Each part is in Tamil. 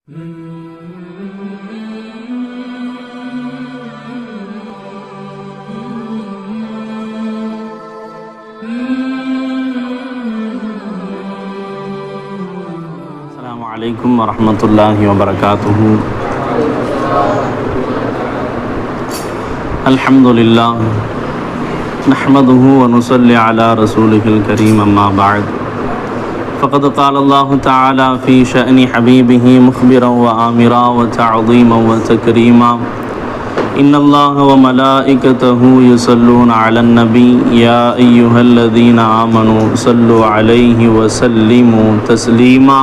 السلام عليكم ورحمة الله وبركاته. الحمد لله نحمده ونصلي على رسوله الكريم أما بعد فقد قال الله تعالى في شأن حبيبه مخبرا وآمرا وتعظيما وتكريما إن الله وملائكته يصلون على النبي يا أيها الذين آمنوا صلوا عليه وسلموا تسليما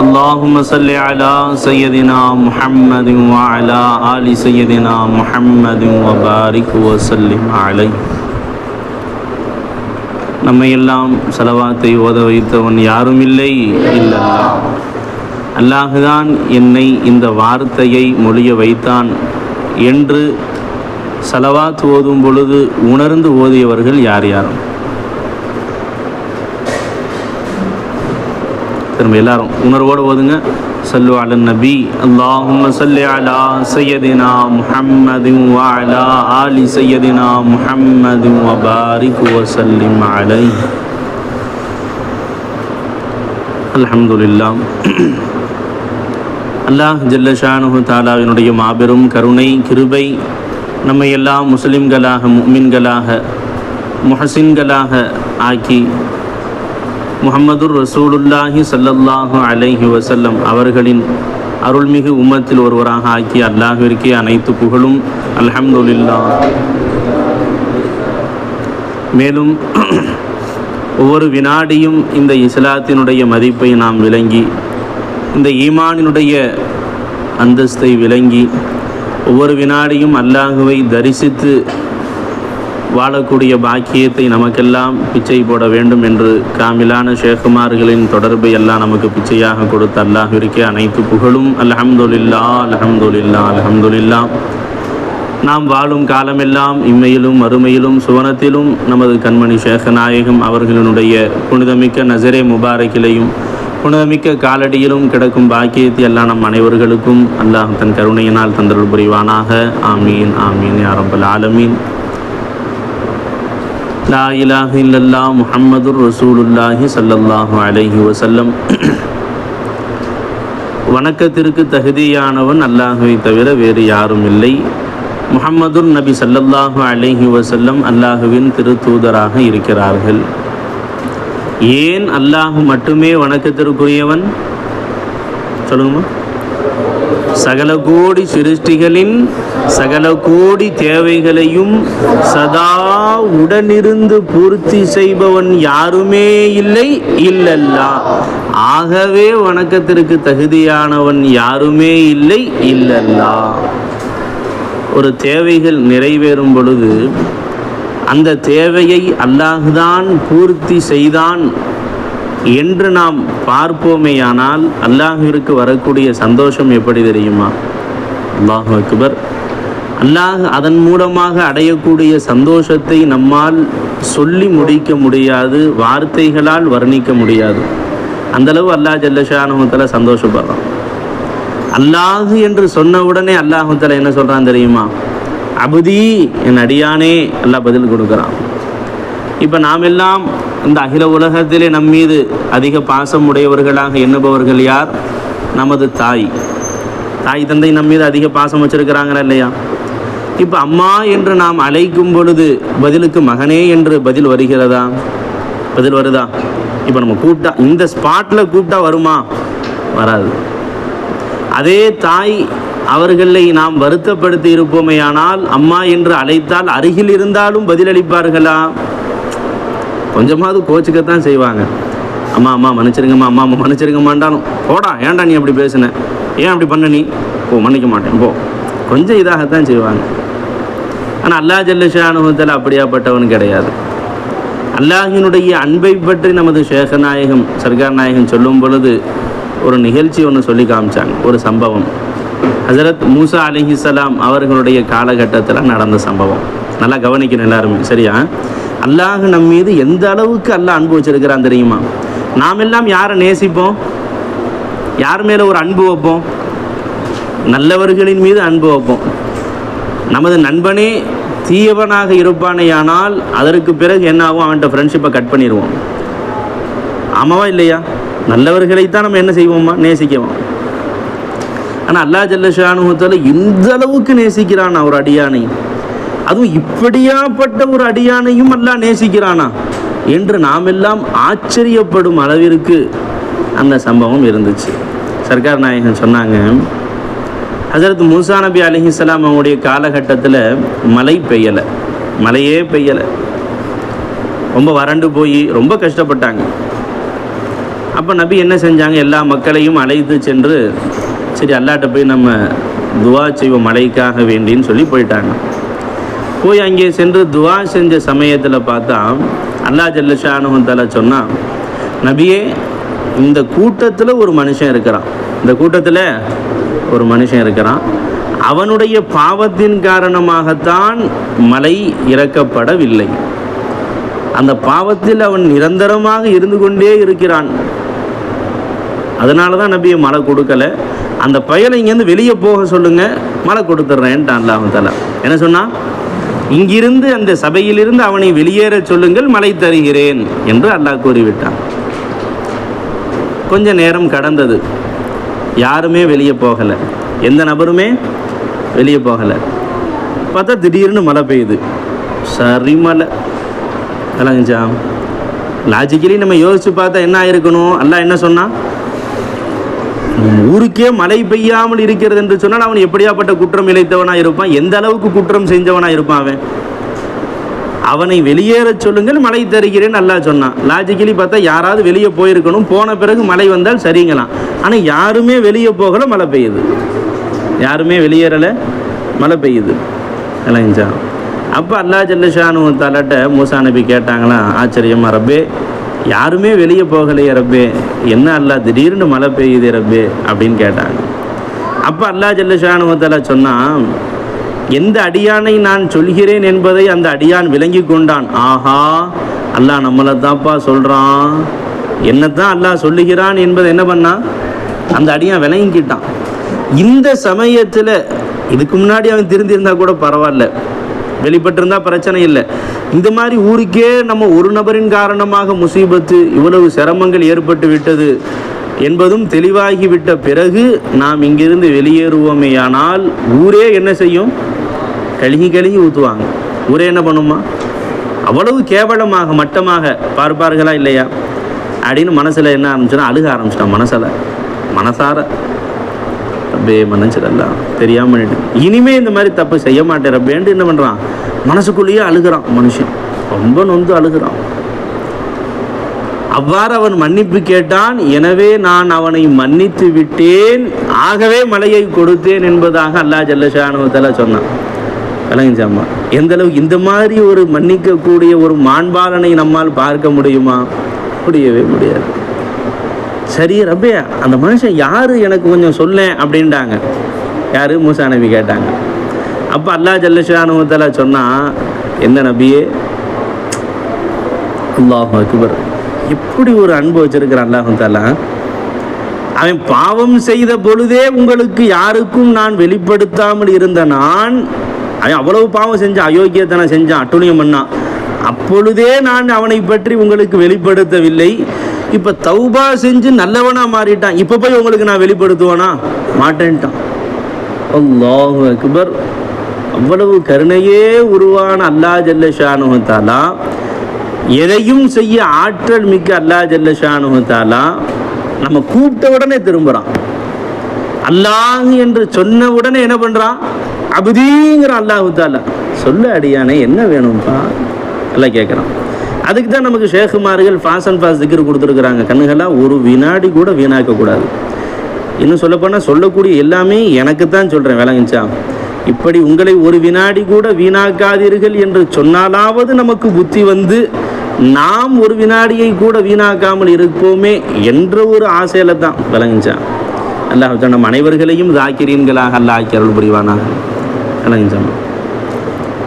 اللهم صل على سيدنا محمد وعلى آل سيدنا محمد وبارك وسلم عليه. நம்மை எல்லாம் ஸலவாத்தை ஓத வைத்தவன் யாரும் இல்லை இல்லல்லாஹ். அல்லாஹுதான் என்னை இந்த வார்த்தையை மொழிய வைத்தான் என்று ஸலவாத் ஓதும் பொழுது உணர்ந்து ஓதியவர்கள் யார் யாரும்? திரும்ப எல்லாரும் உணர்வோடு ஓதுங்க. சல்லு அலா நபி அல்லாஹும்ம ஸல்லி அலா சய்யதினா முஹம்மதின் வ அலா ஆலி சய்யதினா முஹம்மதின் வ பாரிக் வ ஸல்லிம் அலைஹி. அல்ஹம்துலில்லாஹ். அல்லாஹ் ஜல்ல ஷானுஹு தஆலாவினுடைய மாபெரும் கருணை கிருபை நம்மை எல்லாம் முஸ்லிம்களாக முஃமின்களாக முஹ்சின்களாக ஆக்கி முஹம்மதுர் ரசூலுல்லாஹி ஸல்லல்லாஹு அலைஹி வஸல்லம் அவர்களின் அருள்மிகு உம்மத்தில் ஒருவராக ஆக்கி அல்லாஹ்விற்கே அனைத்து புகழும். அல்ஹம்துலில்லாஹ். மேலும் ஒவ்வொரு வினாடியும் இந்த இஸ்லாத்தினுடைய மதிப்பை நாம் விளங்கி, இந்த ஈமானினுடைய அந்தஸ்தை விளங்கி, ஒவ்வொரு வினாடியும் அல்லாஹுவை தரிசித்து வாழக்கூடிய பாக்கியத்தை நமக்கெல்லாம் பிச்சை போட வேண்டும் என்று காமிலான ஷேகுமார்களின் தொடர்பை எல்லாம் நமக்கு பிச்சையாக கொடுத்த அல்லாஹ்விற்கே அனைத்து புகழும். அல்ஹம்துலில்லாஹ் அல்ஹம்துலில்லாஹ் அல்ஹம்துலில்லாஹ். நாம் வாழும் காலமெல்லாம் இம்மையிலும் மறுமையிலும் சுவனத்திலும் நமது கண்மணி ஷேகநாயகம் அவர்களினுடைய புனிதமிக்க நஸரே முபாரக்கிலையும் புனிதமிக்க காலடியிலும் கிடக்கும் பாக்கியத்தை எல்லாம் நம் அனைவர்களுக்கும் அல்லாஹ் தன் கருணையினால் தந்தருள் புரிவானாக. ஆமீன் ஆமீன் யா ரப்பல் ஆலமீன். லா இலாஹ இல்லல்லாஹ் முஹம்மதுர் ரசூலுல்லாஹி ஸல்லல்லாஹு அலைஹி வஸல்லம். வணக்கத்திற்கு தகுதியானவன் அல்லாஹ்வை தவிர வேறு யாரும் இல்லை. முஹம்மதுர் நபி ஸல்லல்லாஹு அலைஹி வஸல்லம் அல்லாஹ்வின் திருத்தூதராக இருக்கிறார்கள். ஏன் அல்லாஹ் மட்டுமே வணக்கத்திற்குரியவன்? சொல்லுங்கம்மா. சகல கோடி சிருஷ்டிகளின் சகல கோடி தேவைகளையும் சதா உடனிருந்து பூர்த்தி செய்பவன் யாருமே இல்லை இல்லல்லாஹ். ஆகவே வணக்கத்திற்கு தகுதியானவன் யாருமே இல்லை இல்லல்லாஹ். ஒரு தேவைகள் நிறைவேறும் பொழுது அந்த தேவையை அல்லாஹ்தான் பூர்த்தி செய்தான் என்று நாம் பார்ப்போமேயானால் அல்லாஹ்விற்கு வரக்கூடிய சந்தோஷம் எப்படி தெரியுமா? அல்லாஹு அக்பர். அல்லாஹ் அதன் மூலமாக அடையக்கூடிய சந்தோஷத்தை நம்மால் சொல்லி முடிக்க முடியாது, வார்த்தைகளால் வர்ணிக்க முடியாது. அந்தளவு அல்லாஹ் ஜல்ல ஷானுஹு தஆலா சந்தோஷப்படுறான். அல்லாஹ் என்று சொன்ன உடனே அல்லாஹு தஆலா என்ன சொல்கிறான் தெரியுமா? அபுதி, என் அடியானே. அல்லாஹ் பதில் கொடுக்குறான். இப்போ நாம் எல்லாம் இந்த அகில உலகத்திலே நம் மீது அதிக பாசம் உடையவர்களாக எண்ணுபவர்கள் யார்? நமது தாய். தாய் தந்தை நம் மீது அதிக பாசம் வச்சிருக்கிறாங்களா இல்லையா? இப்போ அம்மா என்று நாம் அழைக்கும் பொழுது பதிலுக்கு மகனே என்று பதில் வருகிறதா? பதில் வருதா? இப்போ நம்ம கூப்பிட்டா, இந்த ஸ்பாட்டில் கூப்பிட்டா வருமா? வராது. அதே தாய் அவர்களை நாம் வருத்தப்படுத்தி இருப்போமேயானால் அம்மா என்று அழைத்தால் அருகில் இருந்தாலும் பதிலளிப்பார்களா? கொஞ்சமாவது கோச்சிக்கத்தான் செய்வாங்க. அம்மா அம்மா மன்னிச்சிருங்கம்மா, அம்மா அம்மா மன்னிச்சிருங்கம்மாண்டாலும், போடா ஏன்டா நீ அப்படி பேசுன, ஏன் அப்படி பண்ண, நீ போ மன்னிக்க மாட்டேன் போ, கொஞ்சம் இதாகத்தான் செய்வாங்க. ஆனால் அல்லாஹ் ஜல்ல ஷானுஹு தஆலா அப்படியாப்பட்டவன் கிடையாது. அல்லாஹினுடைய அன்பை பற்றி நமது ஷேகநாயகம் சர்கார் நாயகம் சொல்லும் பொழுது ஒரு நிகழ்ச்சி ஒன்று சொல்லி காமிச்சாங்க. ஒரு சம்பவம் ஹஸரத் மூசா அலைஹிஸ்ஸலாம் அவர்களுடைய காலகட்டத்தில் நடந்த சம்பவம். நல்லா கவனிக்கணும் எல்லாருமே, சரியா? அல்லாஹ் நம் மீது எந்த அளவுக்கு அல்லாஹ் அன்பு வச்சிருக்கிறான் தெரியுமா? நாம் எல்லாம் யாரை நேசிப்போம்? யார் மேலே ஒரு அன்பு வைப்போம்? நல்லவர்களின் மீது அன்பு வைப்போம். நமது நண்பனே தீயவனாக இருப்பானேயானால் அதற்கு பிறகு என்ன ஆகும்? அவன்கிட்ட ஃப்ரெண்ட்ஷிப்பை கட் பண்ணிடுவோம். ஆமாவா இல்லையா? நல்லவர்களைத்தான் நம்ம என்ன செய்வோமா? நேசிக்குவோம். ஆனால் அல்லாஹ் ஜல்ல ஷானுஹு தஆலா இந்த அளவுக்கு நேசிக்கிறானா ஒரு அடியானை? அதுவும் இப்படியாப்பட்ட ஒரு அடியானையும் அல்லாஹ் நேசிக்கிறானா என்று நாம் எல்லாம் ஆச்சரியப்படும் அளவிற்கு அந்த சம்பவம் இருந்துச்சு. சர்க்கார் நாயகன் சொன்னாங்க, ஹஸரத் மூசா நபி அலைஹிஸ்ஸலாம் அவங்களுடைய காலகட்டத்தில் மழை பெய்யலை, மழையே பெய்யலை, ரொம்ப வறண்டு போய் ரொம்ப கஷ்டப்பட்டாங்க. அப்போ நபி என்ன செஞ்சாங்க? எல்லா மக்களையும் அழைத்து சென்று, சரி அல்லாட்ட போய் நம்ம துவா செய்வோம் மழைக்காக வேண்டின்னு சொல்லி போயிட்டாங்க. போய் அங்கே சென்று துவா செஞ்ச சமயத்தில் பார்த்தா அல்லாஹ் ஜல்ல ஷானுஹு தஆலா சொன்னான், நபியே இந்த கூட்டத்தில் ஒரு மனுஷன் இருக்கிறான், இந்த கூட்டத்தில் ஒரு மனுஷன் இருக்கிறான், அவனுடைய பாவத்தின் காரணமாகத்தான் மழை இறக்கப்படவில்லை, அந்த பாவத்தில் அவன் நிரந்தரமாக இருந்து கொண்டே இருக்கிறான், அதனால தான் நபியை மழை கொடுக்கல, அந்த பயலை இங்கேருந்து வெளியே போக சொல்லுங்கள், மழை கொடுத்துட்றேன்ட்டான் அல்லாஹ் தஆலா. என்ன சொன்னான்? இங்கிருந்து அந்த சபையிலிருந்து அவனை வெளியேற சொல்லுங்கள், மழை தருகிறேன் என்று அல்லாஹ் கூறிவிட்டான். கொஞ்ச நேரம் கடந்தது, யாருமே வெளியே போகலை, எந்த நபருமே வெளியே போகலை. பார்த்தா திடீர்னு மழை பெய்யுது, சரி மழை விளங்குச்சா? லாஜிக்கலி நம்ம யோசித்து பார்த்தா என்ன ஆயிருக்கணும்? அல்லாஹ் என்ன சொன்னான்? ஊருக்கே மழை பெய்யாமல் இருக்கிறது என்று சொன்னால் அவன் எப்படியாப்பட்ட குற்றம் இழைத்தவனாக இருப்பான், எந்த அளவுக்கு குற்றம் செஞ்சவனாக இருப்பான் அவனை வெளியேற சொல்லுங்கள், மழை தருகிறேன்னு அல்லாஹ் சொன்னான். லாஜிக்கலி பார்த்தா யாராவது வெளியே போயிருக்கணும், போன பிறகு மழை வந்தால் சரிங்களாம். ஆனால் யாருமே வெளியே போகலை, மழை பெய்யுது, யாருமே வெளியேறலை, மழை பெய்யுது இல்லைங்களா? அப்போ அல்லாஹ் ஜல்ல ஷானுஹு தஆலாட்ட மூசா நபி கேட்டாங்களாம் ஆச்சரியமா, ரப்பே யாருமே வெளியே போகலையே ரப்பே, என்ன அல்லாஹ் திடீர்னு மழை பெய்யுதே ரப்பே அப்படின்னு கேட்டாங்க. அப்போ அல்லாஹ் ஜல்ல ஷானுஹு தஆலா சொன்னான், எந்த அடியானை நான் சொல்கிறேன் என்பதை அந்த அடியான் விளங்கி கொண்டான். ஆஹா, அல்லாஹ் நம்மளை தான்ப்பா சொல்கிறான், என்னத்தான் அல்லாஹ் சொல்லுகிறான் என்பதை என்ன பண்ணான்? அந்த அடியான் விளங்கிக்கிட்டான். இந்த சமயத்தில் இதுக்கு முன்னாடி அவன் திருந்திருந்தா கூட பரவாயில்ல, வெளிப்பட்டிருந்தா பிரச்சனை இல்லை. இந்த மாதிரி ஊருக்கே நம்ம ஒரு நபரின் காரணமாக முசீபத்து, இவ்வளவு சிரமங்கள் ஏற்பட்டு விட்டது என்பதும் தெளிவாகிவிட்ட பிறகு நாம் இங்கிருந்து வெளியேறுவோமேயானால் ஊரே என்ன செய்யும்? கழுகி கழுகி ஊற்றுவாங்க. ஊரே என்ன பண்ணுமா? அவ்வளவு கேவலமாக மட்டமாக பார்ப்பார்களா இல்லையா அப்படின்னு மனசில் என்ன ஆரம்பிச்சுன்னா அழுக ஆரம்பிச்சிட்டான். மனசார ரப்பே மன்னிச்சிடலாம், தெரியாமல் பண்ணிட்டு இனிமே இந்த மாதிரி தப்பு செய்ய மாட்டேன் ரப்பேன்ட்டு என்ன பண்ணுறான்? மனசுக்குள்ளேயே அழுகிறான் மனுஷன், ரொம்ப நொந்து அழுகிறான். அவ்வாறு அவன் மன்னிப்பு கேட்டான். எனவே நான் அவனை மன்னித்து விட்டேன், ஆகவே மலையை கொடுத்தேன் என்பதாக அல்லாஹ் ஜல்ல ஷானுஹு தஆலா சொன்னான். விளங்குச்சாம்மா? எந்த அளவுக்கு இந்த மாதிரி ஒரு மன்னிக்கக்கூடிய ஒரு மாண்பாளனை நம்மால் பார்க்க முடியுமா? முடியவே முடியாது. சரி ரப்பே, அந்த மனுஷன் யார் எனக்கு கொஞ்சம் சொல்லேன் அப்படின்ட்டாங்க. யார்? மூசா நபி கேட்டாங்க. அப்போ அல்லாஹ் ஜல்ல ஷானுஹு தஆலா சொன்னால், என்ன நபியே, அல்லாஹு அக்பர், எப்படி ஒரு அன்பு வச்சிருக்கிறான் அல்லாஹு தஆலா. அவன் பாவம் செய்த பொழுதே உங்களுக்கு யாருக்கும் நான் வெளிப்படுத்தாமல் இருந்த நான், அவன் அவ்வளவு பாவம் செஞ்சான், அயோக்கியத்தனை செஞ்சான், அட்டுழியம் பண்ணான், அப்பொழுதே நான் அவனை பற்றி உங்களுக்கு வெளிப்படுத்தவில்லை. இப்போ தௌபா செஞ்சு நல்லவனா மாறிட்டான், இப்போ போய் உங்களுக்கு நான் வெளிப்படுத்துவேனா? மாட்டேன்ட்டான். அல்லாஹு அக்பர். அவ்வளவு கருணையே உருவான அல்லாஹ் ஜல்ல ஷானுஹு தஆலா, எதையும் செய்ய ஆற்றல் மிக்க அல்லாஹ் ஜல்ல ஷானுஹு தஆலா நம்ம கூப்பிட்ட உடனே திரும்புகிறான். அல்லாஹ் என்று சொன்ன உடனே என்ன பண்ணுறான்? அபுதீங்கிற அல்லாஹு தஆலா. சொல்ல அடியானே என்ன வேணும்ப்பா எல்லாம் கேட்குறான். அதுக்கு தான் நமக்கு ஷேகுமார்கள் ஃபாஸ் அண்ட் ஃபாஸ் திக்ர் கொடுத்துருக்குறாங்க. கண்ணுகளாக ஒரு வினாடி கூட வீணாக்கக்கூடாது. இன்னும் சொல்லப்போனால் சொல்லக்கூடிய எல்லாமே எனக்கு தான் சொல்கிறேன், விளங்குச்சா? இப்படி உங்களை ஒரு வினாடி கூட வீணாக்காதீர்கள் என்று சொன்னாலாவது நமக்கு புத்தி வந்து நாம் ஒரு வினாடியை கூட வீணாக்காமல் இருப்போமே என்ற ஒரு ஆசையில் தான், விளங்குச்சா? அல்லாஹ் நம் அனைவர்களையும் தாக்கிரீன்களாக அல்லாஹ் ஆக்கி அருள் புரிவானாக. விளங்குச்சா?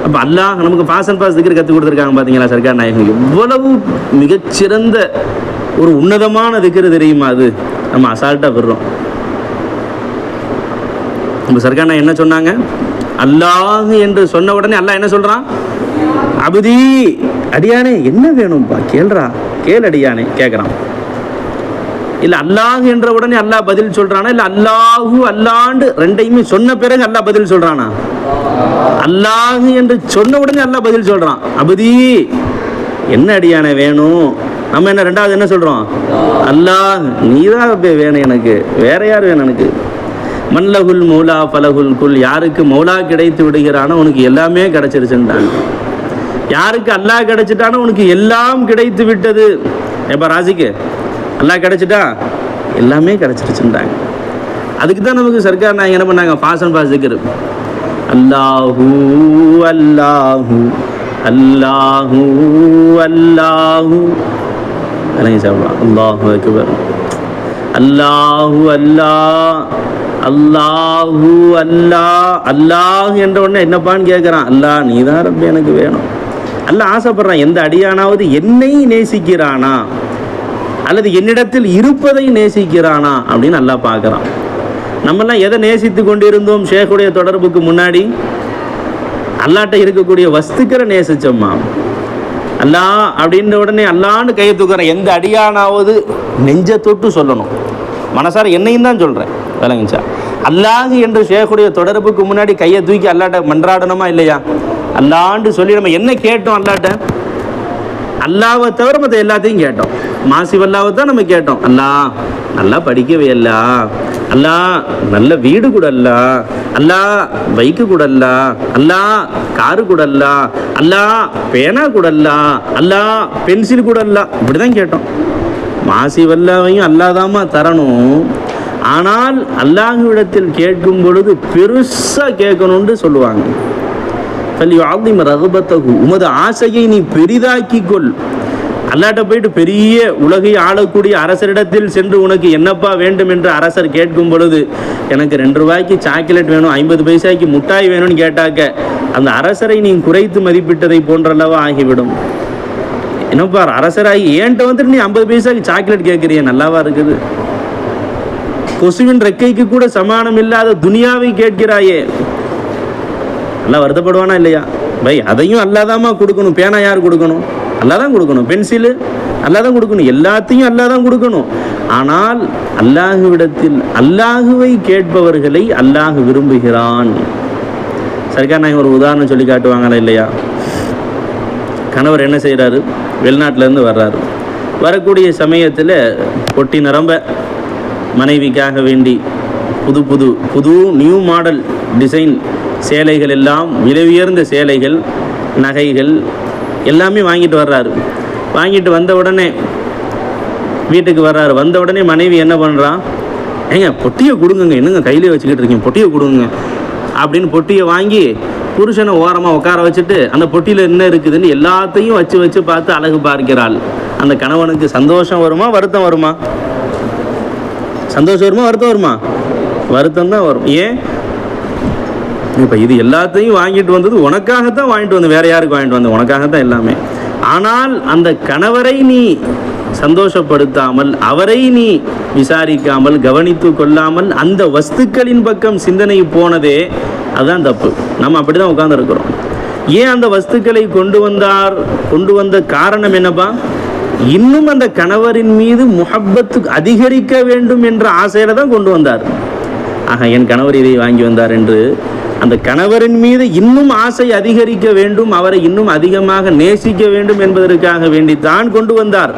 அப்போ அல்லாஹ் நமக்கு ஃபாஸ் அண்ட் ஃபாஸ் திக்ர் கற்றுக் கொடுத்துருக்காங்க. பார்த்தீங்களா சர்க்கார் நாயகம் எவ்வளவு மிகச்சிறந்த ஒரு உன்னதமான திக்ர் தெரியுமா? அது நம்ம அசால்ட்டாக பெறுறோம். நம்ம சர்க்கார் என்ன சொன்னாங்க? அல்லாஹ் என்று சொன்ன உடனே அல்லாஹ் என்ன சொல்கிறான்? அபுதி, அடியானே என்ன வேணும்பா கேள்றா, கேள் அடியானே கேட்குறான். இல்லை அல்லாஹ் என்ற உடனே அல்லாஹ் பதில் சொல்கிறானா, இல்லை அல்லாஹு அல்லாண்டு ரெண்டையுமே சொன்ன பிறகு அல்லாஹ் பதில் சொல்கிறானா? அல்லாஹ் என்று சொன்ன உடனே அல்லாஹ் பதில் சொல்கிறான். அபுதி என்ன அடியானே வேணும்? நம்ம என்ன ரெண்டாவது என்ன சொல்கிறோம்? அல்லாஹ் நீதான் வேணும் எனக்கு, வேற யார் வேணும் எனக்கு? மல்லகுல் மௌலா பலகுல் குல், யாருக்கு மௌலா கிடைத்து விடுகிறானோ உனக்கு எல்லாமே கிடைச்சிருச்சுன்றாங்க. யாருக்கு அல்லாஹ் கிடைச்சிட்டானோ உனக்கு எல்லாம் கிடைத்து விட்டது. எப்போ ராசிக்கு அல்லாஹ் கிடைச்சிட்டா எல்லாமே கிடைச்சிருச்சுன்றாங்க. அதுக்கு தான் நமக்கு சர்க்கார் நாங்கள் என்ன பண்ணாங்க? ஃபாசன் ஃபாசிக்கர் அல்லாஹூ அல்லாஹூ அல்லாஹூ அல்லாஹூ அலைங்க சாப்பிடலாம். அல்லாஹு அக்பர், அல்லாஹூ அல்லாஹ், அல்லாஹூ அல்லாஹ். அல்லாஹ் என்ற உடனே என்னப்பான்னு கேட்குறான். அல்லாஹ் நீதான் ரப்ப எனக்கு வேணும். அல்லாஹ் ஆசைப்படுறான், எந்த அடியானாவது என்னை நேசிக்கிறானா அல்லது என்னிடத்தில் இருப்பதை நேசிக்கிறானா அப்படின்னு அல்லாஹ் பார்க்குறான். நம்மெல்லாம் எதை நேசித்து கொண்டிருந்தோம்? ஷேக்குடைய தொடர்புக்கு முன்னாடி அல்லாட்ட இருக்கக்கூடிய வஸ்துக்களை நேசிச்சோம்மா. அல்லாஹ் அப்படின்ற உடனே அல்லான்னு கையை தூக்குற எந்த அடியானாவது நெஞ்ச தொட்டு சொல்லணும். மனசார என்னையும் தான் சொல்கிறேன், விளங்குச்சா? அல்லாஹ் என்று ஷேக்குடைய தொடர்புக்கு முன்னாடி கையை தூக்கி அல்லாட்ட மன்றாடணுமா இல்லையா? அல்லாண்டு சொல்லி நம்ம என்ன கேட்டோம் அல்லாட்ட? அல்லாவை தவிர மற்ற எல்லாத்தையும் கேட்டோம். மாசிவல்லாவை தான் நம்ம கேட்டோம். அல்லாஹ் நல்லா படிக்கவே அல்லா, அல்லாஹ் நல்ல வீடு கூட அல்ல, அல்லாஹ் பைக்கு கூட அல்ல, அல்லாஹ் காரு கூட அல்ல, அல்லாஹ் பேனா கூட அல்ல, அல்லாஹ் பென்சில் கூட அல்ல, இப்படிதான் கேட்டோம். மாசிவல்லாவையும் அல்லாதாமா தரணும். ஆனால் அல்லாஹ்விடத்தில் கேட்கும் பொழுது பெருசாக கேட்கணும்னு சொல்லுவாங்க. உமது ஆசையை நீ பெரிதாக்கி கொள். அல்லாட்ட போயிட்டு பெரிய உலகை ஆளக்கூடிய அரசரிடத்தில் சென்று உனக்கு என்னப்பா வேண்டும் என்று அரசர் கேட்கும் பொழுது எனக்கு 2 ரூபாய்க்கு சாக்லேட் வேணும், 50 பைசாய்க்கு முட்டாய் வேணும்னு கேட்டாக்க அந்த அரசரை நீ குறைத்து மதிப்பிட்டதை போன்றல்லவா ஆகிவிடும். என்னப்பா அரசராகி ஏன்ட்ட வந்துட்டு நீ 50 பைசாய்க்கு சாக்லேட் கேட்குறிய, நல்லாவா இருக்குது? கொசுவின் ரெக்கைக்கு கூட சமானம் இல்லாத துனியாவை கேட்கிறாயே, நல்லா வருத்தப்படுவானா இல்லையா? பை அதையும் அல்லாதாமா கொடுக்கணும். பேனா யார் கொடுக்கணும்? அல்லாதான் கொடுக்கணும். பென்சிலு அல்லாதான் கொடுக்கணும். எல்லாத்தையும் அல்லாதான் கொடுக்கணும். ஆனால் அல்லாஹுவிடத்தில் அல்லாஹுவை கேட்பவர்களை அல்லாஹ் விரும்புகிறான். சரிக்கா நான் ஒரு உதாரணம் சொல்லி காட்டுவாங்களா இல்லையா? கணவர் என்ன செய்கிறாரு? வெளிநாட்டிலேருந்து வர்றாரு. வரக்கூடிய சமயத்தில் பொட்டி நிரம்ப மனைவிக்காக வேண்டி புது நியூ மாடல் டிசைன் சேலைகள் எல்லாம், விலை உயர்ந்த சேலைகள், நகைகள் எல்லாமே வாங்கிட்டு வர்றாரு. வாங்கிட்டு வந்த உடனே வீட்டுக்கு வர்றாரு. வந்த உடனே மனைவி என்ன பண்ணுறான்? ஏங்க பொட்டியை கொடுங்க, என்னங்க கையிலே வச்சுக்கிட்டு இருக்கீங்க, பொட்டியை கொடுங்க அப்படின்னு பொட்டியை வாங்கி புருஷனை ஓரமாக உட்கார வச்சுட்டு அந்த பொட்டியில் என்ன இருக்குதுன்னு எல்லாத்தையும் வச்சு பார்த்து அழகு பார்க்கிறாள். அந்த கணவனுக்கு சந்தோஷம் வருமா, வருத்தம் வருமா? சந்தோஷம் வருமா, வருத்தம் வருமா? வருத்தம் தான் வரும். ஏன்? இப்போ இது எல்லாத்தையும் வாங்கிட்டு வந்தது உனக்காகத்தான் வாங்கிட்டு வந்து, வேற யாருக்கு வாங்கிட்டு வந்த? உனக்காகத்தான் எல்லாமே. ஆனால் அந்த கணவரை நீ சந்தோஷப்படுத்தாமல், அவரை நீ விசாரிக்காமல், கவனித்து கொள்ளாமல் அந்த வஸ்துக்களின் பக்கம் சிந்தனை போனதே அதுதான் தப்பு. நம்ம அப்படி தான் உட்கார்ந்துருக்கிறோம். ஏன் அந்த வஸ்துக்களை கொண்டு வந்த காரணம் என்னப்பா? இன்னும் அந்த கணவரின் மீது முஹப்பத்து அதிகரிக்க வேண்டும் என்ற ஆசையில தான் கொண்டு வந்தார். ஆக என் கணவர் இதை வாங்கி வந்தார் என்று அந்த கணவரின் மீது இன்னும் ஆசை அதிகரிக்க வேண்டும், அவரை இன்னும் அதிகமாக நேசிக்க வேண்டும் என்பதற்காக வேண்டித்தான் கொண்டு வந்தார்.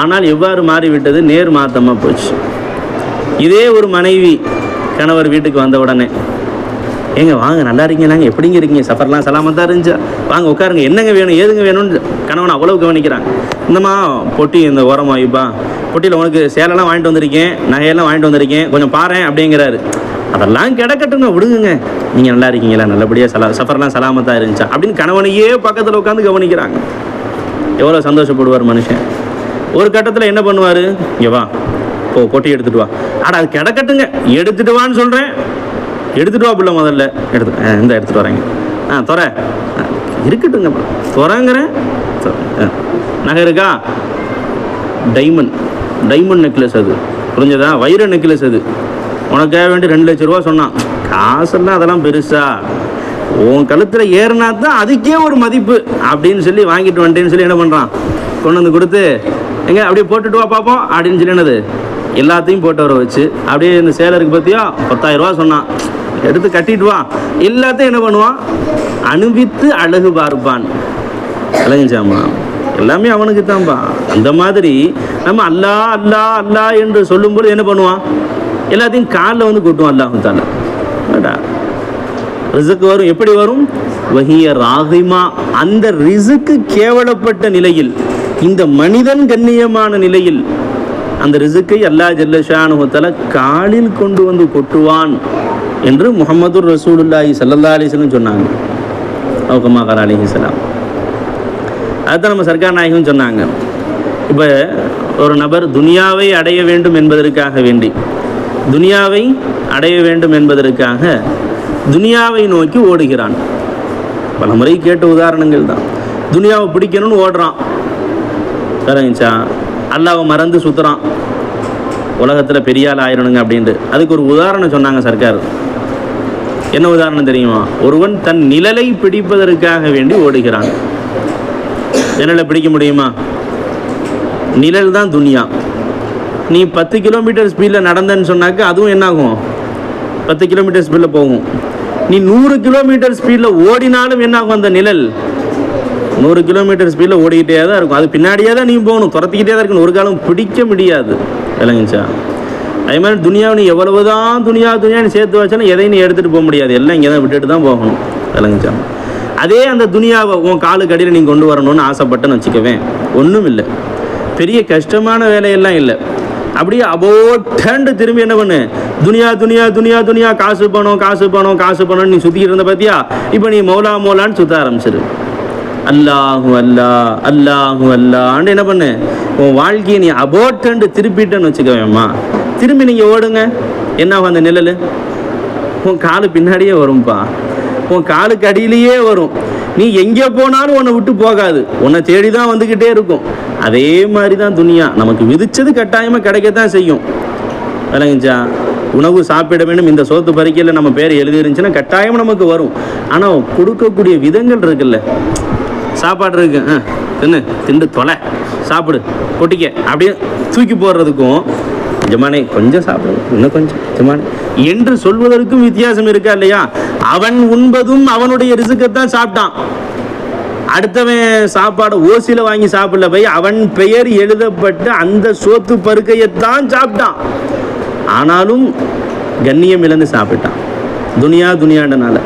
ஆனால் எவ்வாறு மாறிவிட்டது? நேர் மாத்தமாக போச்சு. இதே ஒரு மனைவி கணவர் வீட்டுக்கு வந்த உடனே, ஏங்க வாங்க, நல்லா இருக்கீங்களாங்க, எப்படிங்க இருக்கீங்க, சஃபர்லாம் சலாமத்தான் இருந்துச்சா, வாங்க உட்காருங்க, என்னங்க வேணும் ஏதுங்க வேணும்னு கணவன் அவ்வளவு கவனிக்கிறாங்க. இந்தம்மா பொட்டி இந்த ஓரமா வைப்பா, பொட்டியில் உனக்கு சேலைலாம் வாங்கிட்டு வந்திருக்கேன், நகையெல்லாம் வாங்கிட்டு வந்திருக்கேன், கொஞ்சம் பாறேன் அப்படிங்கிறாரு. அதெல்லாம் கிடக்கட்டுங்க, விடுங்க, நீங்கள் நல்லா இருக்கீங்களா, நல்லபடியாக சஃபர்லாம் சலாமத்தான் இருந்துச்சா அப்படின்னு கணவனையே பக்கத்தில் உட்காந்து கவனிக்கிறாங்க. எவ்வளோ சந்தோஷப்படுவார் மனுஷன். ஒரு கட்டத்தில் என்ன பண்ணுவார்? இங்கே வா, பொட்டி எடுத்துகிட்டு வா. ஆடா அது கிடக்கட்டுங்க, எடுத்துகிட்டு வான்னு சொல்கிறேன், எடுத்துகிட்டு வா பிள்ளை, முதல்ல எடுத்துகிட்டு வரேங்க. துற இருக்கட்டுங்க, துறங்கிறேன். நகை இருக்கா? டைமண்ட் நெக்லஸ், அது புரிஞ்சதா? வைர நெக்லஸ், அது உனக்காக வேண்டி 2 லட்ச ரூபா சொன்னான். காசெல்லாம் அதெல்லாம் பெருசா, உன் கழுத்தில் ஏறினா தான் அதுக்கே ஒரு மதிப்பு அப்படின்னு சொல்லி வாங்கிட்டு வந்துட்டேன்னு சொல்லி என்ன பண்ணுறான், கொண்டு வந்து கொடுத்து எங்கே அப்படியே போட்டுட்டு வா பார்ப்போம் அப்படின்னு சொல்லி என்னது எல்லாத்தையும் போட்டு வர வச்சு அப்படியே இந்த சேலருக்கு பார்த்தியா 10,000 ரூபா சொன்னான், எடுத்து கட்டிட்டு வா, எல்லாத்தையும் என்ன பண்ணுவான், அனுபவித்து அழகு பார்ப்பான். அழகுச்சாமா எல்லாமே அவனுக்கு தான்ப்பா. அந்த மாதிரி நம்ம அல்லா அல்லா அல்லா என்று சொல்லும்போது என்ன பண்ணுவான், எல்லாத்தையும் காலில் வந்து கொட்டுவான். அல்லாஹு தாலா ரிசுக்கு வரும். எப்படி வரும், வஹிய ராகிமா, அந்த ரிசுக்கு கேவலப்பட்ட நிலையில், இந்த மனிதன் கண்ணியமான நிலையில் அந்த ரிசுக்கை அல்லாஹ் ஜல்ல ஷானுஹு தஆலா காலில் கொண்டு வந்து கொட்டுவான் என்று முஹம்மதுர் ரசூலுல்லாஹி ஸல்லல்லாஹு அலைஹி வஸல்லம் சொன்னாங்க. கமா ஸல்லல்லாஹு அலைஹி வஸல்லம். அதுதான் நம்ம சர்க்கார் நாயகம் சொன்னாங்க. இப்போ ஒரு நபர் துனியாவை அடைய வேண்டும் என்பதற்காக வேண்டி, துனியாவை அடைய வேண்டும் என்பதற்காக துனியாவை நோக்கி ஓடுகிறான். பல முறை கேட்ட உதாரணங்கள் தான். துனியாவை பிடிக்கணும்னு ஓடுறான், சரிங்கச்சா, அல்லாவை மறந்து சுற்றுறான், உலகத்தில் பெரிய ஆள் ஆயிரணுங்க அப்படின்ட்டு. அதுக்கு ஒரு உதாரணம் சொன்னாங்க சர்க்கார். என்ன உதாரணம் தெரியுமா, ஒருவன் தன் நிழலை பிடிப்பதற்காக வேண்டி ஓடுகிறான். நிழலை பிடிக்க முடியுமா, நிழல் தான் துனியா. நீ 10 கிலோமீட்டர் ஸ்பீடில் நடந்தன்னு சொன்னாக்க அதுவும் என்னாகும், 10 கிலோமீட்டர் ஸ்பீடில் போகும். நீ 100 கிலோமீட்டர் ஸ்பீடில் ஓடினாலும் என்னாகும், அந்த நிழல் 100 கிலோமீட்டர் ஸ்பீடில் ஓடிக்கிட்டே தான் இருக்கும். அது பின்னாடியே தான் நீ போகணும், துரத்திக்கிட்டே தான் இருக்கணும், ஒரு காலம் பிடிக்க முடியாது. விளங்குச்சா? அதே மாதிரி துனியாவை நீ எவ்வளவுதான் துனியான்னு சேர்த்து வச்சாலும் எதையும் நீ எடுத்துகிட்டு போக முடியாது, எல்லாம் இங்கே தான் விட்டுட்டு தான் போகணும். விளங்குச்சா? அதே அந்த துனியாவை உன் காலுக்கு அடியில் நீ கொண்டு வரணும்னு ஆசைப்பட்டேன்னு வச்சுக்கவேன், ஒன்றும் இல்லை, பெரிய கஷ்டமான வேலையெல்லாம் இல்லை. அப்படியே அபோட்டண்டு திரும்பி என்ன பண்ணு, துனியா துனியா துனியா துனியா, காசு பணம் காசு பணம் காசு பணம்னு நீ சுற்றிக்கிட்டு இருந்த பார்த்தியா, இப்போ நீ மௌலா மௌலான்னு சுற்ற ஆரம்பிச்சிரு. அல்லாஹு அல்லா அல்லாஹு அல்லான்னு என்ன பண்ணு, உன் வாழ்க்கையை நீ அபோட்டண்டு திருப்பிட்டேன்னு வச்சுக்கவேம்மா. திரும்பி நீங்கள் ஓடுங்க, என்ன ஆகும், அந்த நிழல் உன் காலு பின்னாடியே வரும்பா, உன் காலுக்கு அடியிலேயே வரும். நீ எங்கே போனாலும் உன்னை விட்டு போகாது, உன்னை தேடி தான் வந்துக்கிட்டே இருக்கும். அதே மாதிரி தான் துனியா, நமக்கு விதிச்சது கட்டாயமாக கிடைக்கத்தான் செய்யும். விளங்குச்சா? உணவு சாப்பிட வேண்டும், இந்த சோத்து பறிக்கையில் நம்ம பேர் எழுதிருந்துச்சுன்னா கட்டாயம் நமக்கு வரும். ஆனால் கொடுக்கக்கூடிய விதங்கள் இருக்குல்ல, சாப்பாடு இருக்கு, திண்டு தொலை, சாப்பிடு, கொட்டிக்க அப்படியே தூக்கி போடுறதுக்கும், ஜமானே கொஞ்சம் சாப்பிடு, இன்னும் கொஞ்சம் ஜமானே என்று சொல்வதற்கும் வித்தியாசம் இருக்கா இல்லையா? அவன் உண்பதும் அவனுடைய ரிசுக்கத்தான் சாப்பிட்டான். அடுத்தவன் சாப்பாடு ஓசில வாங்கி சாப்பிடல, போய் அவன் பெயர் எழுதப்பட்ட அந்த சோத்து பருக்கையத்தான் சாப்பிட்டான். ஆனாலும் கண்ணியம் இழந்து சாப்பிட்டான். துனியாண்டனால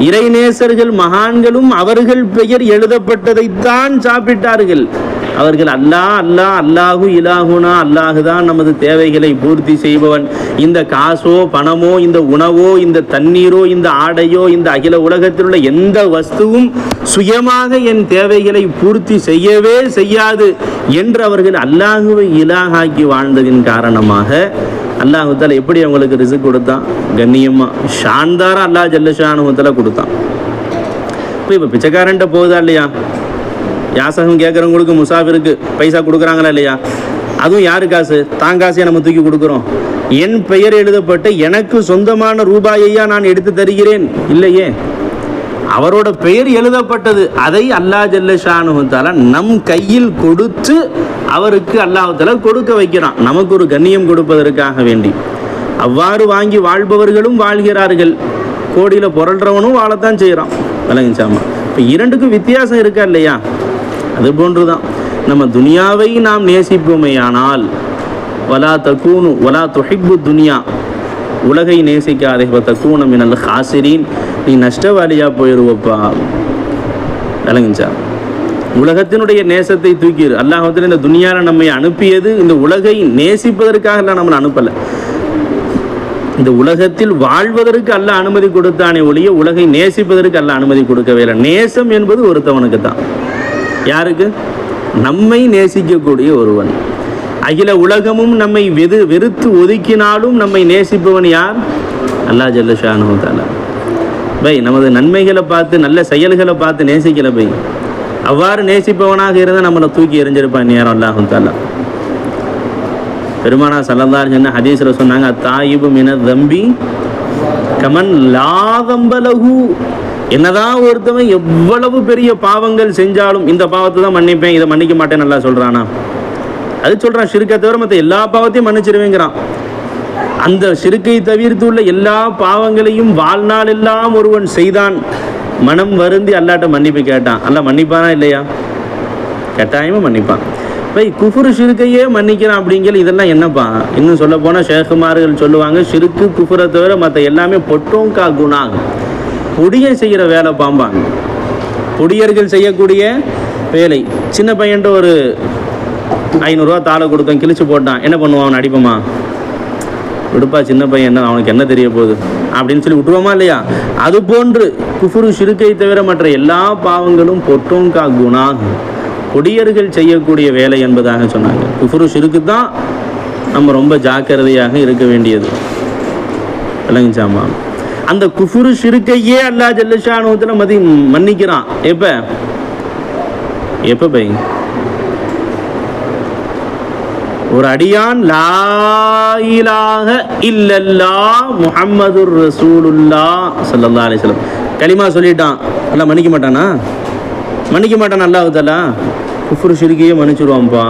இறைநேசர்கள் மகான்களும் அவர்கள் பெயர் எழுதப்பட்டதைத்தான் சாப்பிட்டார்கள். அவர்கள் அல்லாஹ் அல்லாஹ் அல்லாஹு இலாகுனா, அல்லாஹுதான் நமது தேவைகளை பூர்த்தி செய்பவன். இந்த காசோ பணமோ இந்த உணவோ இந்த தண்ணீரோ இந்த ஆடையோ இந்த அகில உலகத்தில் உள்ள எந்த வஸ்துவும் சுயமாக என் தேவைகளை பூர்த்தி செய்யவே செய்யாது என்று அவர்கள் அல்லாஹுவை இலாகாக்கி வாழ்ந்ததின் காரணமாக அல்லாஹு தஆலா எப்படி அவங்களுக்கு ரிஸ்க் கொடுத்தான், கண்ணியமா ஷான்தாரா அல்லாஹ் ஜல்ல ஷானுஹு தஆலா கொடுத்தான். இப்போ பிச்சைக்காரன்ட்ட போகுதா இல்லையா, யாசகம் கேட்குறவங்களுக்கு முசாஃபிருக்கு பைசா கொடுக்குறாங்களா இல்லையா, அதுவும் யாரு காசு, தான் காசையை நம்ம தூக்கி கொடுக்குறோம். என் பெயர் எழுதப்பட்ட எனக்கு சொந்தமான ரூபாயையா நான் எடுத்து தருகிறேன், இல்லையே, அவரோட பெயர் எழுதப்பட்டது, அதை அல்லாஹ் ஜல்ல ஷானுஹு தஆலா நம் கையில் கொடுத்து அவருக்கு அல்லாஹ் தஆலா கொடுக்க வைக்கிறான், நமக்கு ஒரு கண்ணியம் கொடுப்பதற்காக வேண்டி. அவ்வாறு வாங்கி வாழ்பவர்களும் வாழ்கிறார்கள், கோடியில் புரள்றவனும் வாழத்தான் செய்கிறான். விளங்குச்சாமா? இப்போ இரண்டுக்கும் வித்தியாசம் இருக்கா இல்லையா? அது போன்றுதான் நம்ம துனியாவை நாம் நேசிப்போமேயானால், வலா தக்கூனு வலா துஹிப்பு துனியா, உலகை நேசிக்காதே தக்கூன மினல் ஹாசிரீன், நீ நஷ்டவாளியாக போயிடுவப்பா. விளங்குச்சா? உலகத்தினுடைய நேசத்தை தூக்கிடு. அல்லாஹ் இந்த துனியாவில் நம்மை அனுப்பியது இந்த உலகை நேசிப்பதற்காக எல்லாம் நம்மளை அனுப்பலை, இந்த உலகத்தில் வாழ்வதற்கு அல்லாஹ் அனுமதி கொடுத்தானே ஒழிய உலகை நேசிப்பதற்கு அல்லாஹ் அனுமதி கொடுக்கவே இல்லை. நேசம் என்பது ஒருத்தவனுக்கு தான். யாருக்கு? நம்மை நேசிக்கக்கூடிய ஒருவன். அகில உலகமும் நம்மை வெறுத்து ஒதுக்கினாலும் நம்மை நேசிப்பவன் யார்? அல்லாஹ் ஜல்ல ஷானுஹு தஆலா. பை நமது நன்மைகளை பார்த்து நல்ல செயல்களை பார்த்து நேசிக்கல பை, அவ்வாறு நேசிப்பவனாக இருந்தால் நம்மளை தூக்கி எறிஞ்சிருப்பான் நேரம் அல்லாஹு தஆலா. பெருமானா ஸல்லல்லாஹு அலைஹி வஸல்லம் ஹதீஸில் சொன்னாங்க, தாயிபு மின தம்பி கமன் லாதம்பலகு. என்னதான் ஒருத்தவன் எவ்வளவு பெரிய பாவங்கள் செஞ்சாலும் இந்த பாவத்தை தான் மன்னிப்பேன், இதை மன்னிக்க மாட்டேன் நல்லா சொல்கிறானா? அது சொல்கிறான், ஷிர்க்கை தவிர மற்ற எல்லா பாவத்தையும் மன்னிச்சிருவேங்கிறான். அந்த ஷிர்க்கை தவிர்த்து உள்ள எல்லா பாவங்களையும் வாழ்நாள் எல்லாம் ஒருவன் செய்தான், மனம் வருந்தி அல்லாட்ட மன்னிப்பு கேட்டான், அல்ல மன்னிப்பானா இல்லையா? கட்டாயமாக மன்னிப்பான். பை குஃபுரு ஷிர்க்கையே மன்னிக்கிறான் அப்படிங்கிற இதெல்லாம் என்னப்பா? இன்னும் சொல்ல போனால் ஷேகுமார்கள் சொல்லுவாங்க, ஷிர்க்கு குஃபுரை தவிர மற்ற எல்லாமே பொட்டோங்கா குணாங்க, பொடியை செய்கிற வேலை பாம்பாங்க. பொடியர்கள் செய்யக்கூடிய வேலை. சின்ன பையன்ட்டு ஒரு 500 ரூபா தாளை கொடுத்தோம், கிழிச்சு போட்டான், என்ன பண்ணுவான்? அவன் அடிப்போமா? விடுப்பா, சின்ன பையன், என்ன அவனுக்கு என்ன தெரிய போகுது அப்படின்னு சொல்லி விட்டுருவோமா இல்லையா? அது போன்று குஃபுரு ஷிர்க்கை தவிர மற்ற எல்லா பாவங்களும் பொட்டோங்கா குணாக, பொடியர்கள் செய்யக்கூடிய வேலை என்பதாக சொன்னாங்க. குஃபுரு ஷிர்க்கு தான் நம்ம ரொம்ப ஜாக்கிரதையாக இருக்க வேண்டியது. விளங்குச்சாமா? அந்த குஃபுரு ஷிர்க்கையே அல்லாஹ் ஜல்ல ஷானுஹு மன்னிக்கிறான். எப்ப பை? ஒரு அடியான் லா இலாஹ இல்லல்லாஹ் முஹம்மதுர் ரசூலுல்லாஹ் ஸல்லல்லாஹு அலைஹி வஸல்லம் கலிமா சொல்லிட்டான், அல்லாஹ் மன்னிக்க மாட்டானா? மன்னிக்க மாட்டான் அல்லாஹ் தஆலா. குஃப்ரு ஷிர்க்கையே மன்னிச்சிருவான்பா.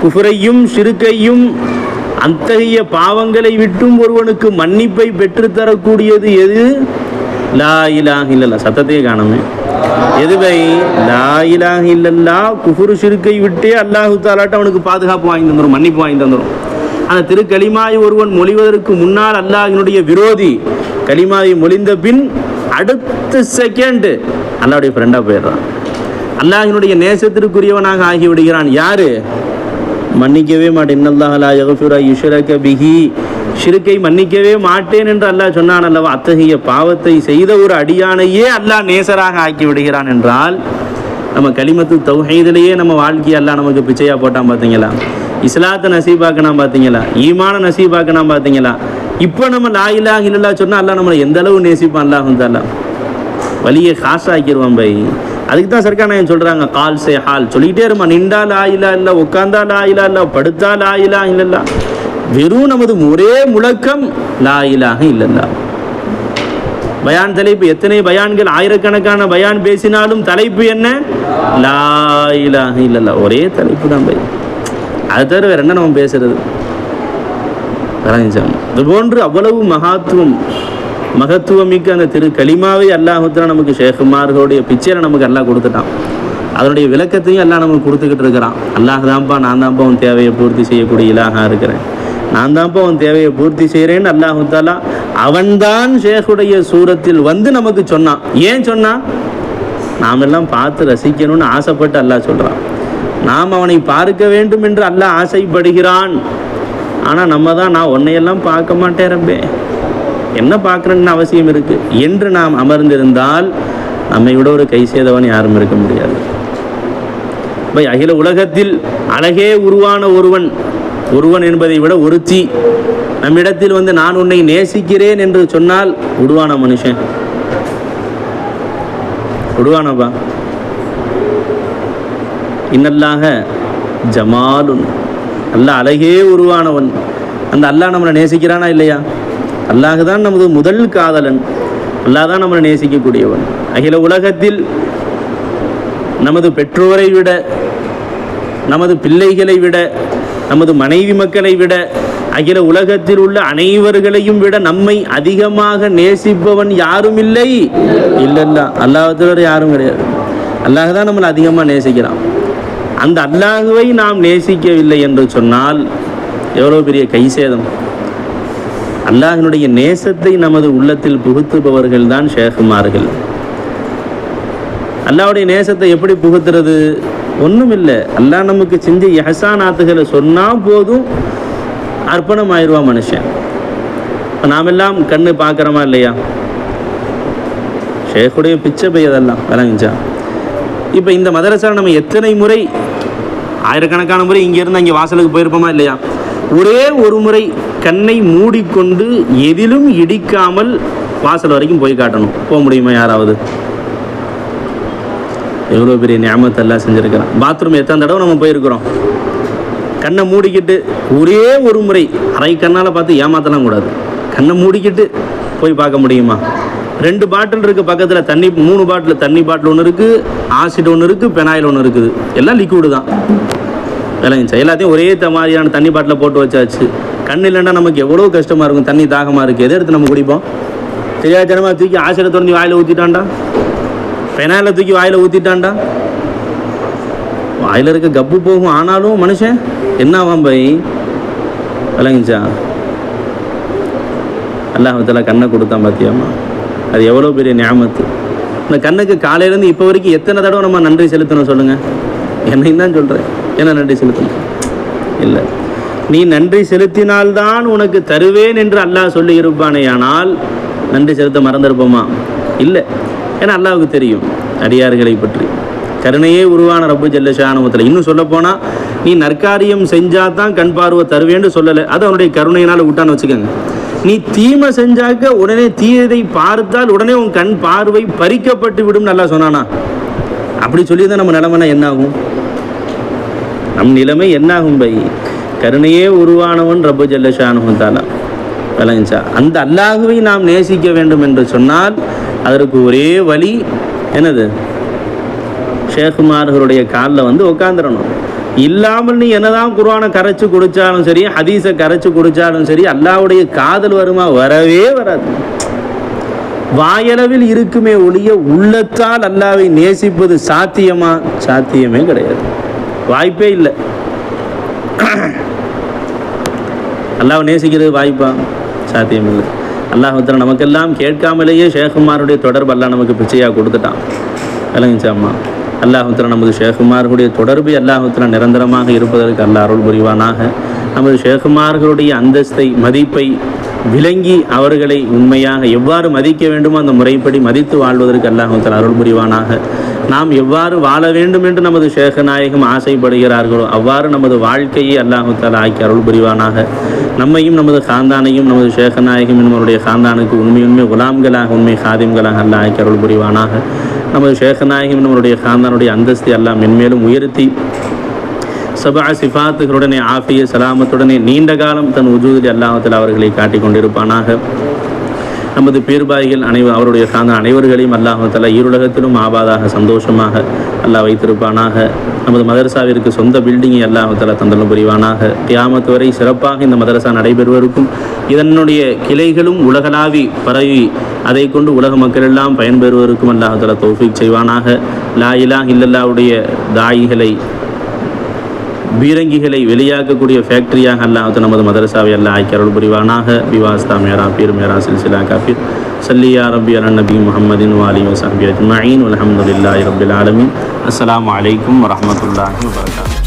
குஃப்ரையும் ஷிர்க்கையும் அத்தகைய பாவங்களை விட்டும் ஒருவனுக்கு மன்னிப்பை பெற்றுத்தரக்கூடியது எது? லா இலாஹ இல்லல்லாஹ். சத்தத்தையே காணமே. எது பை? லா இலாஹ இல்லல்லாஹ். குஃப்ரு ஷிர்க்கை விட்டே அல்லாஹ் தஆலாட்ட அவனுக்கு பாதுகாப்பு வாங்கி தந்துடும், மன்னிப்பு வாங்கி தந்துடும். அந்த திரு கலிமாயை ஒருவன் மொழிவதற்கு முன்னால் அல்லாஹ்வினுடைய விரோதி, கலிமாவை மொழிந்த பின் அடுத்த செகண்ட் அல்லாஹ்வுடைய ஃப்ரெண்டாக போயிடுறான், அல்லாஹ்வினுடைய நேசத்திற்குரியவனாக ஆகிவிடுகிறான். யாரு? மன்னிக்கவே மாட்டேன், இன்னல்லாஹ லா யக்ஃபிரு அன் யுஷ்ரக பிஹி, ஷிர்க்கை மன்னிக்கவே மாட்டேன் என்று அல்லாஹ் சொன்னான் அல்லவா? அத்தகைய பாவத்தை செய்த ஒரு அடியானையே அல்லாஹ் நேசராக ஆக்கி விடுகிறான் என்றால், நம்ம கலிமத்து தௌஹீதிலேயே நம்ம வாழ்க்கையை அல்லாஹ் நமக்கு பிச்சையா போட்டான் பார்த்தீங்களா? இஸ்லாத்தை நசீபாக்கினான் பார்த்தீங்களா? ஈமான நசீபாக்கினான் பார்த்தீங்களா? இப்போ நம்ம லா இலாஹ இல்லல்லாஹ் சொன்னால் அல்லாஹ் நம்மளை எந்த அளவு நேசிப்பான் அல்லாஹ் தஆலா, வலியை காசாக்கிடுவான் பை. அதுக்கு தான் சர்க்கார் நாயகம் சொல்கிறாங்க, கால் சே ஹால் சொல்லிக்கிட்டே இருமா, நின்றா லா இலாஹ இல்லல்லாஹ், உட்கார்ந்தா லா இலாஹ இல்லல்லாஹ், படுத்தா லா இலாஹ இல்லல்லாஹ். வெறும் நமது ஒரே முழக்கம் லா இலாஹ இல்லல்லாஹ். பயான் தலைப்பு எத்தனை பயான்கள், ஆயிரக்கணக்கான பயான் பேசினாலும் தலைப்பு என்ன? லா இலாஹ இல்லல்லாஹ். ஒரே தலைப்பு தான் பை. அது தவிர வேற என்ன நம்ம பேசுறது? இது போன்று அவ்வளவு மகத்துவமிக்க அந்த திரு கலிமாவை அல்லாஹ் நமக்கு ஷேகுமார்களுடைய பிச்சையில் நமக்கு அல்லாஹ் கொடுத்துட்டான். அதனுடைய விளக்கத்தையும் அல்லாஹ் நமக்கு கொடுத்துக்கிட்டு இருக்கிறான். அல்லாஹ் தான்ப்பா, நான் தான்ப்பா உன் தேவையை பூர்த்தி செய்யக்கூடிய இலாஹா இருக்கிறேன், நான் தான்ப்பா உன் தேவையை பூர்த்தி செய்கிறேன்னு அல்லாஹ் தஆலா அவன்தான் ஷேகுடைய சூரத்தில் வந்து நமக்கு சொன்னான். ஏன் சொன்னான்? நாம் எல்லாம் பார்த்து ரசிக்கணும்னு ஆசைப்பட்டு அல்லாஹ் சொல்கிறான். நாம் அவனை பார்க்க வேண்டும் என்று அல்லாஹ் ஆசைப்படுகிறான். ஆனால் நம்ம தான், நான் உன்னையெல்லாம் பார்க்க மாட்டேன் ரப்பே, என்ன பார்க்குறேன்னு அவசியம் இருக்குது என்று நாம் அமர்ந்திருந்தால் நம்மை விட ஒரு கை செய்தவன் யாரும் இருக்க முடியாது. பை அகில உலகத்தில் அழகே உருவான ஒருவன் என்பதை விட ஒருத்தி நம்மிடத்தில் வந்து நான் உன்னை நேசிக்கிறேன் என்று சொன்னால் உருவான மனுஷன் உருவானப்பா. இன்னல்லாக ஜமாலுன், அல்லாஹ் அழகே உருவானவன். அந்த அல்லாஹ் நம்மளை நேசிக்கிறானா இல்லையா? அல்லாஹ் தான் நமது முதல் காதலன், அல்லாஹ் தான் நம்மளை நேசிக்கக்கூடியவன். அகில உலகத்தில் நமது பெற்றோரை விட, நமது பிள்ளைகளை விட, நமது மனைவி மக்களை விட, அகில உலகத்தில் உள்ள அனைவர்களையும் விட நம்மை அதிகமாக நேசிப்பவன் யாரும் இல்லை. இல்லைல்ல, அல்லாஹ்வுத்தவிர யாரும் கிடையாது. அல்லாஹ் தான் நம்மளை அதிகமாக நேசிக்கிறான். அந்த அல்லாஹுவை நாம் நேசிக்கவில்லை என்று சொன்னால் எவ்வளோ பெரிய கை சேதம். அல்லாஹினுடைய நேசத்தை நமது உள்ளத்தில் புகுத்துபவர்கள் தான் ஷேகுமார்கள். அல்லாஹ்வுடைய நேசத்தை எப்படி புகுத்துறது? ஒன்றும் இல்லை, அல்லாஹ் நமக்கு செஞ்ச இஹ்சானாத்துகளை சொன்னால் போதும், அர்ப்பணம் ஆயிடுவான் மனுஷன். இப்போ நாமெல்லாம் கண்ணு பார்க்குறோமா இல்லையா? ஷேகுடைய பிச்சை பெய்யதெல்லாம் விளங்குச்சா? இப்போ இந்த மதரசாவில் நம்ம எத்தனை முறை, ஆயிரக்கணக்கான முறை இங்கேருந்து அங்கே வாசலுக்கு போயிருப்போமா இல்லையா? ஒரே ஒரு முறை கண்ணை மூடிக்கொண்டு எதிலும் இடிக்காமல் வாசல் வரைக்கும் போய் காட்டணும். போக முடியுமா யாராவது? எவ்வளோ பெரிய நியாமத் அல்லாஹ் செஞ்சுருக்கிறான். பாத்ரூம் எத்தனை தடவை நம்ம போயிருக்கிறோம்? கண்ணை மூடிக்கிட்டு ஒரே ஒரு முறை அரை கண்ணால் பார்த்து ஏமாத்தலாம் கூடாது. கண்ணை மூடிக்கிட்டு போய் பார்க்க முடியுமா? 2 பாட்டில் இருக்குது பக்கத்தில், தண்ணி 3 பாட்டில், தண்ணி பாட்டில் ஒன்று இருக்குது, ஆசிட் ஒன்று இருக்குது, பெனாயில் ஒன்று இருக்குது, எல்லாம் லிக்விடு தான். விளங்குச்சா? எல்லாத்தையும் ஒரே மாதிரியான தண்ணி பாட்டில் போட்டு வச்சாச்சு. கண் இல்லைன்னா நமக்கு எவ்வளோ கஷ்டமாக இருக்கும். தண்ணி தாகமாக இருக்குது, எதை எடுத்து நம்ம குடிப்போம்? தெரியாதனமாக தூக்கி ஆசிடை திறந்து வாயில் ஊற்றிட்டான்டா, பெனாயில் தூக்கி வாயில் ஊற்றிட்டான்டா, வாயில் இருக்க கப்பு போகும். ஆனாலும் மனுஷன் என்ன ஆவான் பை? விளங்குச்சா? அல்லாஹ்வுத்தாலா கண்ணை கொடுத்தான் பார்த்தியாம்மா, அது எவ்வளோ பெரிய நியாமத்து. இந்த கண்ணுக்கு காலையிலேருந்து இப்போ வரைக்கும் எத்தனை தடவை நம்ம நன்றி செலுத்தணும் சொல்லுங்கள்? என்னையும் தான் சொல்கிறேன், என்ன நன்றி செலுத்தணும்? இல்லை, நீ நன்றி செலுத்தினால்தான் உனக்கு தருவேன் என்று அல்லாஹ் சொல்லி இருப்பானே, ஆனால் நன்றி செலுத்த மறந்துருப்போமா? இல்லை. ஏன்னா அல்லாஹ்வுக்கு தெரியும் அடியார்களை பற்றி. கருணையே உருவான ரப்பு ஜல்ல ஷானுவத்தில் இன்னும் சொல்லப்போனால், நீ நற்காரியம் செஞ்சால் தான் கண் பார்வை தருவேன்னு சொல்லலை, அது அவனுடைய கருணையினால் விட்டான்னு வச்சுக்கோங்க. நீ தீமை செஞ்சாக்க உடனே தீயதை பார்த்தால் உடனே உன் கண் பார்வை பறிக்கப்பட்டு விடும் நல்லா சொன்னானா? அப்படி சொல்லியிருந்தால் நம்ம நிலைமைனா என்னாகும்? நம் நிலைமை என்னாகும் பை? கருணையே உருவானவன் ரப்பு ஜல்ல ஷானுவத்தாலா. விளங்குச்சா? அந்த அல்லாஹுவை நாம் நேசிக்க வேண்டும் என்று சொன்னால் அதற்கு ஒரே வழி என்னது? ஷேகுமார்களுடைய காலில் வந்து உட்காந்துடணும். இல்லாமல் நீ என்னதான் குர்ஆனை கரைச்சி குடித்தாலும் சரி, ஹதீஸை கரைச்சி குடித்தாலும் சரி, அல்லாஹ்வுடைய காதல் வருமா? வரவே வராது. வாயளவில் இருக்குமே ஒழிய உள்ளத்தால் அல்லாஹ்வை நேசிப்பது சாத்தியமா? சாத்தியமே கிடையாது, வாய்ப்பே இல்லை. அல்லாஹ்வை நேசிக்கிறது வாய்ப்பா? சாத்தியம் இல்லை. அல்லாஹ்வுத்தாலா நமக்கெல்லாம் கேட்காமலேயே ஷேகுமாருடைய தொடர்பு அல்லாஹ் நமக்கு பிச்சையாக கொடுத்துட்டான். விளங்குச்சாம்மா? அல்லாஹ்வுத்தாலா நமது ஷேகுமார்களுடைய தொடர்பு அல்லாஹ்வுத்தாலா நிரந்தரமாக இருப்பதற்கு அல்லாஹ் அருள் புரிவானாக. நமது ஷேகுமார்களுடைய அந்தஸ்தை, மதிப்பை விளங்கி அவர்களை உண்மையாக எவ்வாறு மதிக்க வேண்டுமோ அந்த முறைப்படி மதித்து வாழ்வதற்கு அல்லாஹ்வுத்தாலா அருள் புரிவானாக. நாம் எவ்வாறு வாழ வேண்டும் என்று நமது ஷேகநாயகம் ஆசைப்படுகிறார்களோ அவ்வாறு நமது வாழ்க்கையை அல்லாஹ்வுத்தாலா ஆக்கி அருள் புரிவானாக. நம்மையும் நமது காந்தானையும் நமது ஷேகநாயகம் நம்மளுடைய காந்தானுக்கு உண்மை குலாம்களாக, உண்மை காதிம்களாக அல்லாஹ் ஆக்கி அருள் புரிவானாக. நமது ஷேகநாயகம் நம்மளுடைய காந்தானுடைய அந்தஸ்தை அல்லாஹ் மென்மேலும் உயர்த்தி சபா சிஃபாத்துகளுடனே ஆஃபிய சலாமத்துடனே நீண்ட காலம் தன் உஜூதில் அல்லாஹ்வுத்தாலா அவர்களை காட்டிக் கொண்டிருப்பானாக. நமது பேர்பாய்கள் அவருடைய சார்ந்த அனைவர்களையும் அல்லாஹ்வுத்தாலா ஈருலகத்திலும் ஆபாதாக சந்தோஷமாக அல்லாஹ் வைத்திருப்பானாக. நமது மதரசாவிற்கு சொந்த பில்டிங்கை அல்லாஹ்வுத்தாலா தந்தலும் புரிவானாக. கியாமத் வரை சிறப்பாக இந்த மதரசா நடைபெறுவதற்கும் இதனுடைய கிளைகளும் உலகளாவி பரவி அதை கொண்டு உலக மக்கள் எல்லாம் பயன்பெறுவதற்கும் அல்லாஹ்வுத்தாலா தௌஃபீக் செய்வானாக. லா இலாஹ இல்லல்லாஹ்வுடைய தாயிகளை, பீரங்கிகளை வெளியாக்கக்கூடிய ஃபேக்டரியாக அல்லாஹ் நமது மதரசாவை அல்லாஹ் ஆக்கி அருள் புரிவானாக. பிவாஸ்தா மேரா பீர் மேரா சில்சிலா காஃபிர் சல்லியா ரப்பி அலா நபி முஹம்மதின் வாலிஹி வஸஹ்பிஹி அஜ்மஈன் வல்ஹம்துலில்லாஹி ரப்பில் ஆலமீன். அஸ்ஸலாமு அலைக்கும் வரஹ்மத்துல்லாஹி வபரகாத்துஹு.